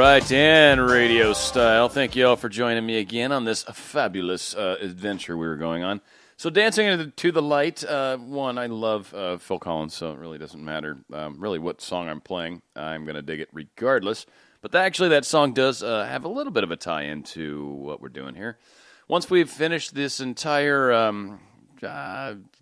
right, and radio style. Thank you all for joining me again on this fabulous adventure we were going on. So dancing into the light, one, I love Phil Collins, so it really doesn't matter really what song I'm playing. I'm going to dig it regardless. But that song does have a little bit of a tie-in to what we're doing here. Once we've finished this entire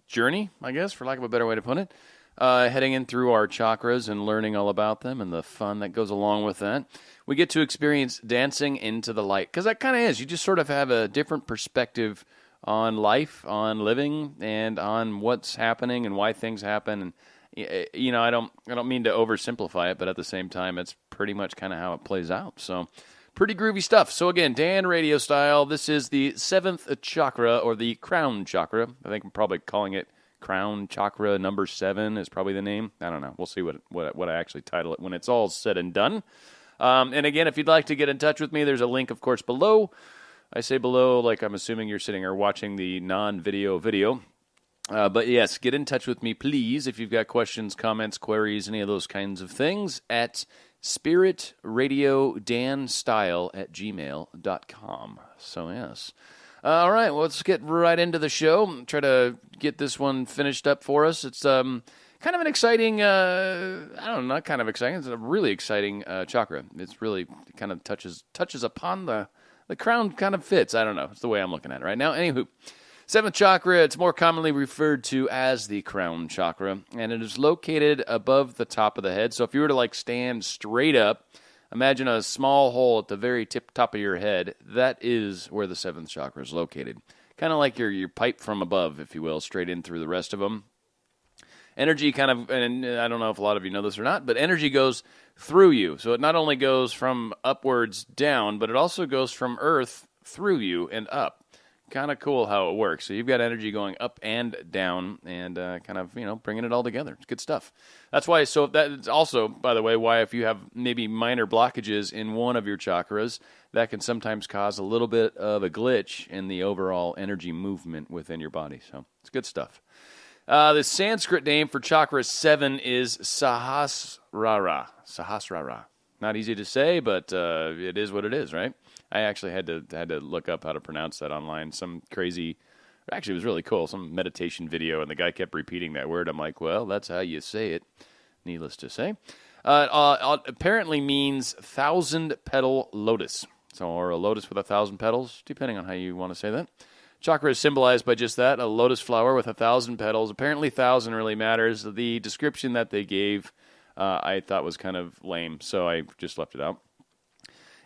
journey, I guess, for lack of a better way to put it, heading in through our chakras and learning all about them and the fun that goes along with that, we get to experience dancing into the light. Because that kind of is. You just sort of have a different perspective on life, on living, and on what's happening and why things happen. And you know, I don't mean to oversimplify it, but at the same time, it's pretty much kind of how it plays out. So, pretty groovy stuff. So again, Dan radio style. This is the 7th chakra, or the crown chakra. I think I'm probably calling it crown chakra number 7 is probably the name. I don't know. We'll see what I actually title it when it's all said and done. And again, if you'd like to get in touch with me, there's a link, of course, below. I say below like I'm assuming you're sitting or watching the non-video video. But yes, get in touch with me, please, if you've got questions, comments, queries, any of those kinds of things, at spiritradiodanstyle@gmail.com. So, yes. All right, well, let's get right into the show. Try to get this one finished up for us. It's kind of an exciting, not kind of exciting. It's a really exciting chakra. It's really kind of touches upon the crown, kind of fits. I don't know. It's the way I'm looking at it right now. Anywho, 7th chakra, it's more commonly referred to as the crown chakra, and it is located above the top of the head. So if you were to stand straight up, imagine a small hole at the very top of your head. That is where the 7th chakra is located. Kind of like your pipe from above, if you will, straight in through the rest of them. Energy kind of, and I don't know if a lot of you know this or not, but energy goes through you. So it not only goes from upwards down, but it also goes from earth through you and up. Kind of cool how it works. So you've got energy going up and down and kind of, bringing it all together. It's good stuff. That's why, so that's also, by the way, why if you have maybe minor blockages in one of your chakras, that can sometimes cause a little bit of a glitch in the overall energy movement within your body. So it's good stuff. The Sanskrit name for chakra 7 is Sahasrara. Sahasrara. Not easy to say, but it is what it is, right? I actually had to look up how to pronounce that online. Some crazy, actually it was really cool, some meditation video, and the guy kept repeating that word. I'm like, well, that's how you say it, needless to say. Apparently means 1,000-petal lotus. So, or a lotus with 1,000 petals, depending on how you want to say that. Chakra is symbolized by just that, a lotus flower with 1,000 petals. Apparently 1,000 really matters. The description that they gave I thought was kind of lame, so I just left it out.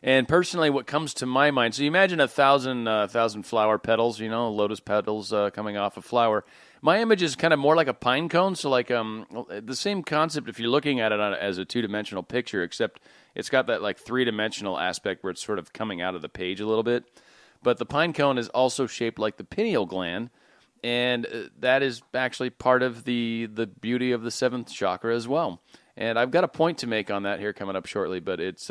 And personally, what comes to my mind, so you imagine 1,000 flower petals, lotus petals coming off a flower. My image is kind of more like a pine cone, so like the same concept if you're looking at it as a two-dimensional picture, except it's got that three-dimensional aspect where it's sort of coming out of the page a little bit. But the pine cone is also shaped like the pineal gland, and that is actually part of the beauty of the 7th chakra as well. And I've got a point to make on that here coming up shortly, but it's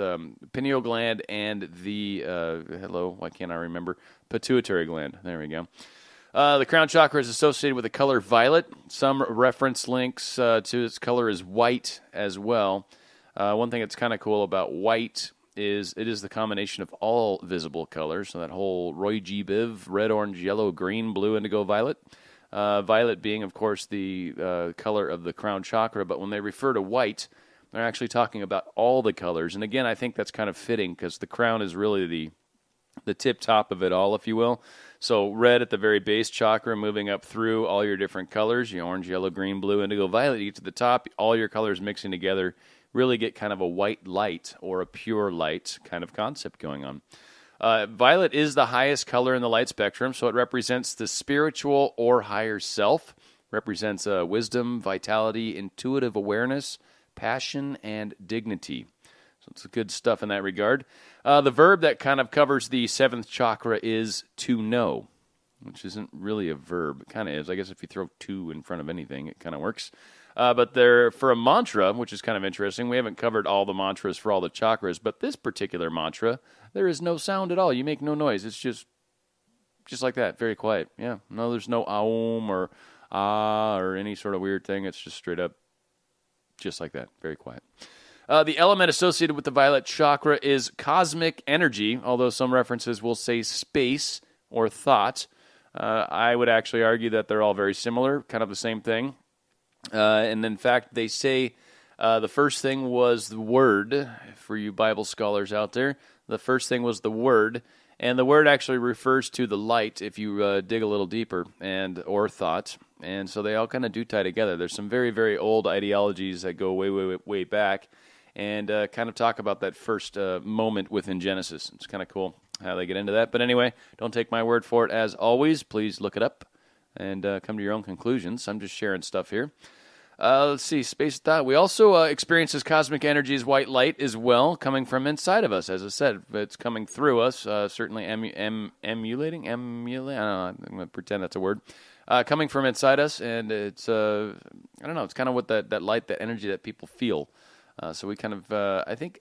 pineal gland and the, why can't I remember? Pituitary gland. There we go. The crown chakra is associated with the color violet. Some reference links to its color is white as well. One thing that's kind of cool about white is it is the combination of all visible colors. So that whole Roy G. Biv, red, orange, yellow, green, blue, indigo, violet. Violet being, of course, the color of the crown chakra. But when they refer to white, they're actually talking about all the colors. And again, I think that's kind of fitting because the crown is really the tip top of it all, if you will. So red at the very base chakra, moving up through all your different colors, your orange, yellow, green, blue, indigo, violet. You get to the top, all your colors mixing together, really get kind of a white light or a pure light kind of concept going on. Violet is the highest color in the light spectrum, so it represents the spiritual or higher self, represents wisdom, vitality, intuitive awareness, passion, and dignity. So it's good stuff in that regard. The verb that kind of covers the 7th chakra is to know, which isn't really a verb. It kind of is. I guess if you throw to in front of anything, it kind of works. But for a mantra, which is kind of interesting, we haven't covered all the mantras for all the chakras, but this particular mantra, there is no sound at all. You make no noise. It's just like that, very quiet. Yeah, no, there's no aum or ah or any sort of weird thing. It's just straight up just like that, very quiet. The element associated with the violet chakra is cosmic energy, although some references will say space or thought. I would actually argue that they're all very similar, kind of the same thing. And in fact, they say the first thing was the word, for you Bible scholars out there. The first thing was the word, and the word actually refers to the light if you dig a little deeper, or thought. And so they all kind of do tie together. There's some very, very old ideologies that go way, way, way back and kind of talk about that first moment within Genesis. It's kind of cool how they get into that. But anyway, don't take my word for it. As always, please look it up and come to your own conclusions. I'm just sharing stuff here. Let's see, space thought. We also experience this cosmic energy as white light as well, coming from inside of us. As I said, it's coming through us, certainly emulating? I don't know, I'm going to pretend that's a word. Coming from inside us, and it's, I don't know, it's kind of what that light, that energy that people feel. So we kind of, I think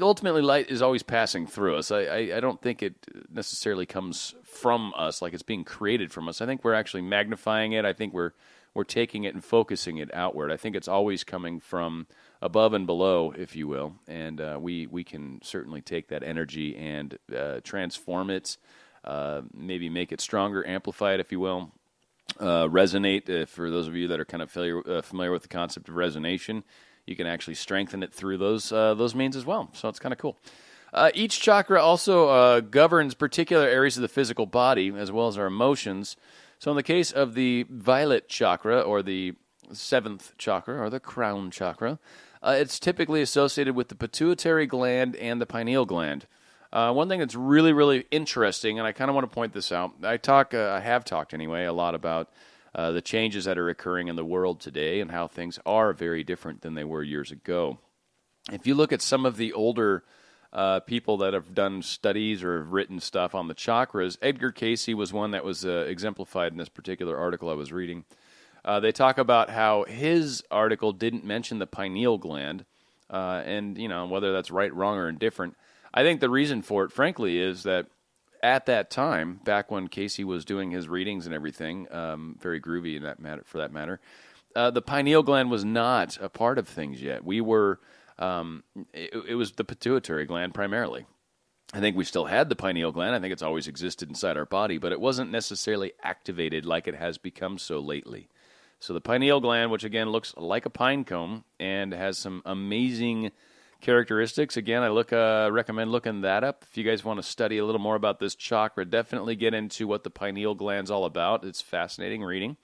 ultimately light is always passing through us. I don't think it necessarily comes from us, like it's being created from us. I think we're actually magnifying it. I think we're taking it and focusing it outward. I think it's always coming from above and below, if you will, and we can certainly take that energy and transform it, maybe make it stronger, amplify it, if you will, resonate. For those of you that are kind of familiar with the concept of resonation, you can actually strengthen it through those means as well. So it's kind of cool. Each chakra also governs particular areas of the physical body as well as our emotions. So in the case of the violet chakra, or the seventh chakra, or the crown chakra, it's typically associated with the pituitary gland and the pineal gland. One thing that's really, really interesting, and I kind of want to point this out, I have talked anyway, a lot about the changes that are occurring in the world today and how things are very different than they were years ago. If you look at some of the older people that have done studies or have written stuff on the chakras, Edgar Cayce was one that was exemplified in this particular article I was reading. They talk about how his article didn't mention the pineal gland, and whether that's right, wrong, or indifferent. I think the reason for it, frankly, is that at that time, back when Cayce was doing his readings and everything, very groovy in that matter, for that matter, the pineal gland was not a part of things yet. We were. It was the pituitary gland primarily. I think we still had the pineal gland. I think it's always existed inside our body, but it wasn't necessarily activated like it has become so lately. So the pineal gland, which again looks like a pine cone and has some amazing characteristics. Again, I recommend looking that up. If you guys want to study a little more about this chakra, definitely get into what the pineal gland's all about. It's fascinating reading.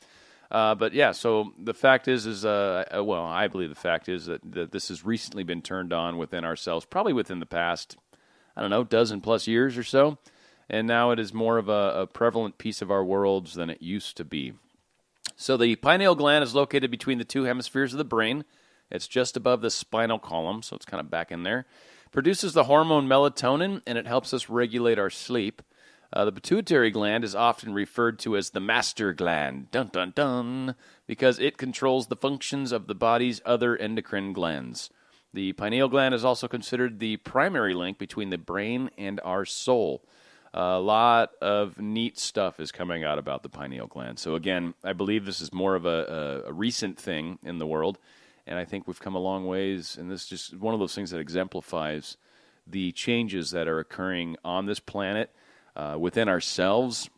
But yeah, so the fact is I believe the fact is that this has recently been turned on within ourselves, probably within the past, dozen plus years or so, and now it is more of a prevalent piece of our worlds than it used to be. So the pineal gland is located between the two hemispheres of the brain. It's just above the spinal column, so it's kind of back in there. Produces the hormone melatonin, and it helps us regulate our sleep. The pituitary gland is often referred to as the master gland, dun dun dun, because it controls the functions of the body's other endocrine glands. The pineal gland is also considered the primary link between the brain and our soul. A lot of neat stuff is coming out about the pineal gland. So again, I believe this is more of a recent thing in the world, and I think we've come a long ways, and this is just one of those things that exemplifies the changes that are occurring on this planet, within ourselves,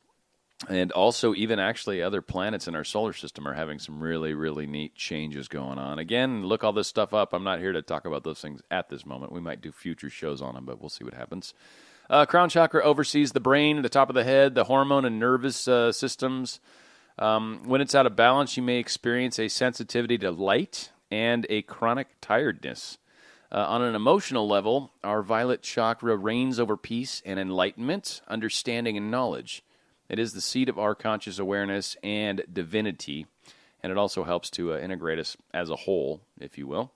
and also even actually other planets in our solar system are having some really, really neat changes going on. Again, look all this stuff up. I'm not here to talk about those things at this moment. We might do future shows on them, but we'll see what happens. Crown chakra oversees the brain, the top of the head, the hormone and nervous systems. When it's out of balance, you may experience a sensitivity to light and a chronic tiredness. On an emotional level, our violet chakra reigns over peace and enlightenment, understanding and knowledge. It is the seat of our conscious awareness and divinity, and it also helps to integrate us as a whole, if you will.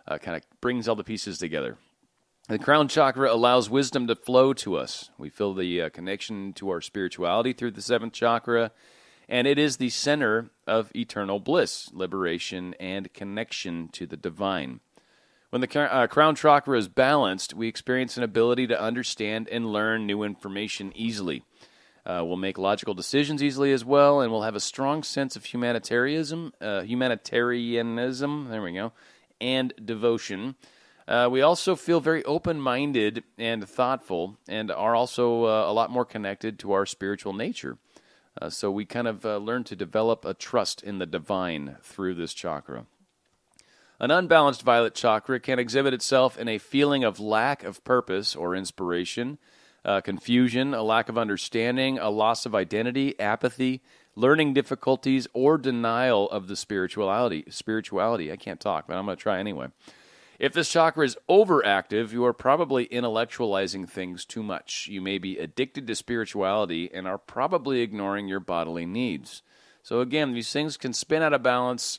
Kind of brings all the pieces together. The crown chakra allows wisdom to flow to us. We feel the connection to our spirituality through the seventh chakra, and it is the center of eternal bliss, liberation, and connection to the divine. When the crown chakra is balanced, we experience an ability to understand and learn new information easily. We'll make logical decisions easily as well, and we'll have a strong sense of humanitarianism, there we go, and devotion. We also feel very open-minded and thoughtful, and are also a lot more connected to our spiritual nature. So we kind of learn to develop a trust in the divine through this chakra. An unbalanced violet chakra can exhibit itself in a feeling of lack of purpose or inspiration, confusion, a lack of understanding, a loss of identity, apathy, learning difficulties, or denial of the spirituality. I can't talk, but I'm going to try anyway. If this chakra is overactive, you are probably intellectualizing things too much. You may be addicted to spirituality and are probably ignoring your bodily needs. So again, these things can spin out of balance,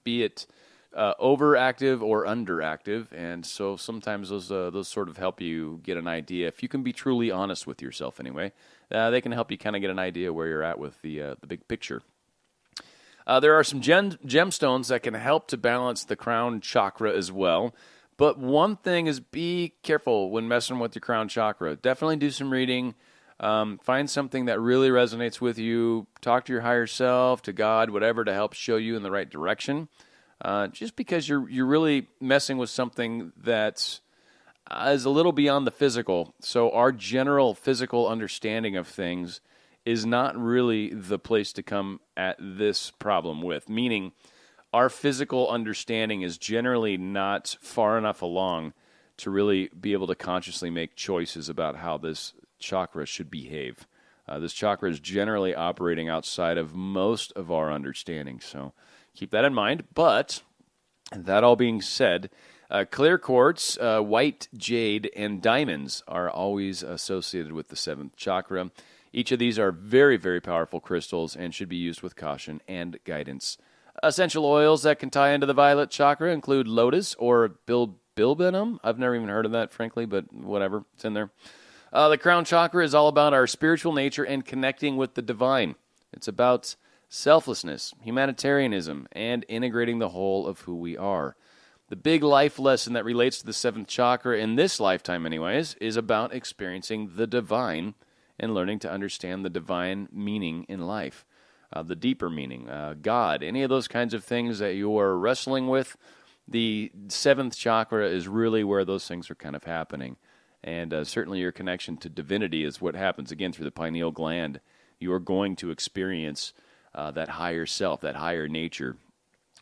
be it overactive or underactive, and so sometimes those sort of help you get an idea. If you can be truly honest with yourself anyway, they can help you kind of get an idea where you're at with the big picture. There are some gemstones that can help to balance the crown chakra as well, but one thing is be careful when messing with your crown chakra. Definitely do some reading. Find something that really resonates with you. Talk to your higher self, to God, whatever, to help show you in the right direction. Just because you're really messing with something that is a little beyond the physical. So our general physical understanding of things is not really the place to come at this problem with, meaning our physical understanding is generally not far enough along to really be able to consciously make choices about how this chakra should behave. This chakra is generally operating outside of most of our understanding, so keep that in mind. But that all being said, clear quartz, white jade, and diamonds are always associated with the seventh chakra. Each of these are very, very powerful crystals and should be used with caution and guidance. Essential oils that can tie into the violet chakra include lotus or bilbenum. I've never even heard of that, frankly, but whatever, it's in there. The crown chakra is all about our spiritual nature and connecting with the divine. It's about selflessness, humanitarianism, and integrating the whole of who we are. The big life lesson that relates to the seventh chakra in this lifetime anyways is about experiencing the divine and learning to understand the divine meaning in life, the deeper meaning, God, any of those kinds of things that you are wrestling with. The seventh chakra is really where those things are kind of happening. And certainly your connection to divinity is what happens, again, through the pineal gland. You are going to experience that higher self, that higher nature,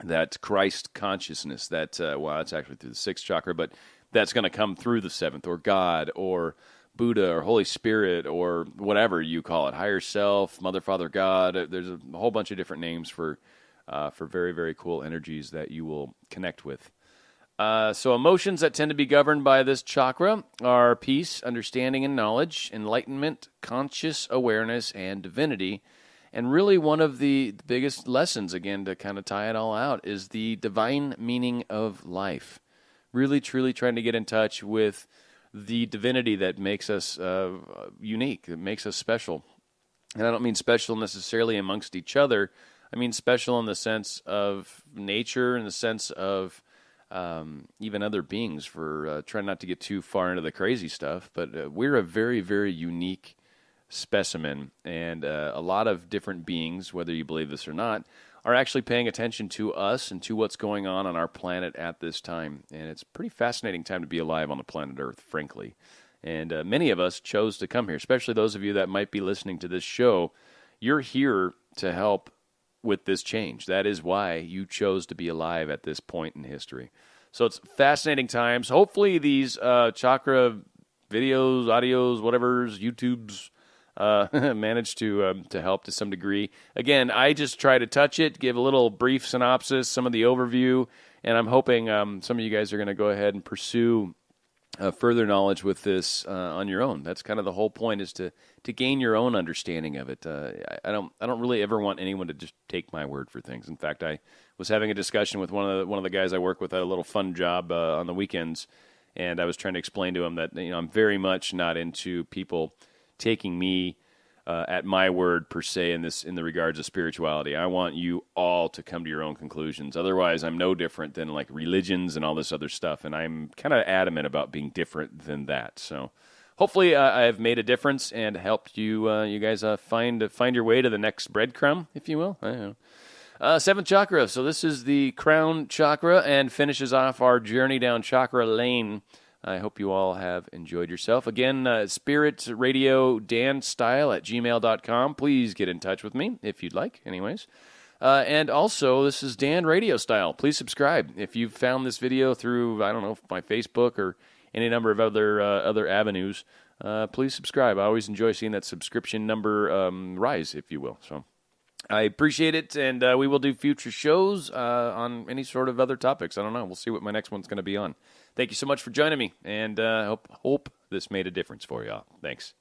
that Christ consciousness, that's actually through the sixth chakra, but that's going to come through the seventh, or God, or Buddha, or Holy Spirit, or whatever you call it, higher self, Mother, Father, God. There's a whole bunch of different names for very, very cool energies that you will connect with. So emotions that tend to be governed by this chakra are peace, understanding and knowledge, enlightenment, conscious awareness, and divinity. And really one of the biggest lessons, again, to kind of tie it all out, is the divine meaning of life. Really, truly trying to get in touch with the divinity that makes us unique, that makes us special. And I don't mean special necessarily amongst each other. I mean special in the sense of nature, in the sense of even other beings, for trying not to get too far into the crazy stuff. But we're a very, very unique specimen, and a lot of different beings, whether you believe this or not, are actually paying attention to us and to what's going on our planet at this time. And it's a pretty fascinating time to be alive on the planet Earth, frankly. And many of us chose to come here, especially those of you that might be listening to this show. You're here to help with this change. That is why you chose to be alive at this point in history. So it's fascinating times. Hopefully these chakra videos, audios, whatever's, YouTubes, managed to help to some degree. Again, I just try to touch it, give a little brief synopsis, some of the overview, and I'm hoping some of you guys are going to go ahead and pursue further knowledge with this on your own. That's kind of the whole point, is to gain your own understanding of it. I don't really ever want anyone to just take my word for things. In fact, I was having a discussion with one of the guys I work with at a little fun job on the weekends, and I was trying to explain to him that I'm very much not into people taking me at my word per se in the regards of spirituality. I want you all to come to your own conclusions. Otherwise, I'm no different than like religions and all this other stuff, and I'm kind of adamant about being different than that. So hopefully I've made a difference and helped you guys find your way to the next breadcrumb, if you will. I don't know. Seventh chakra. So this is the crown chakra and finishes off our journey down chakra lane. I hope you all have enjoyed yourself. Again, Spirit Radio Dan Style at gmail.com. Please get in touch with me if you'd like, anyways. And also, this is Dan Radio Style. Please subscribe. If you've found this video through, I don't know, my Facebook or any number of other avenues, please subscribe. I always enjoy seeing that subscription number rise, if you will. So I appreciate it, and we will do future shows on any sort of other topics. I don't know. We'll see what my next one's going to be on. Thank you so much for joining me, and hope this made a difference for y'all. Thanks.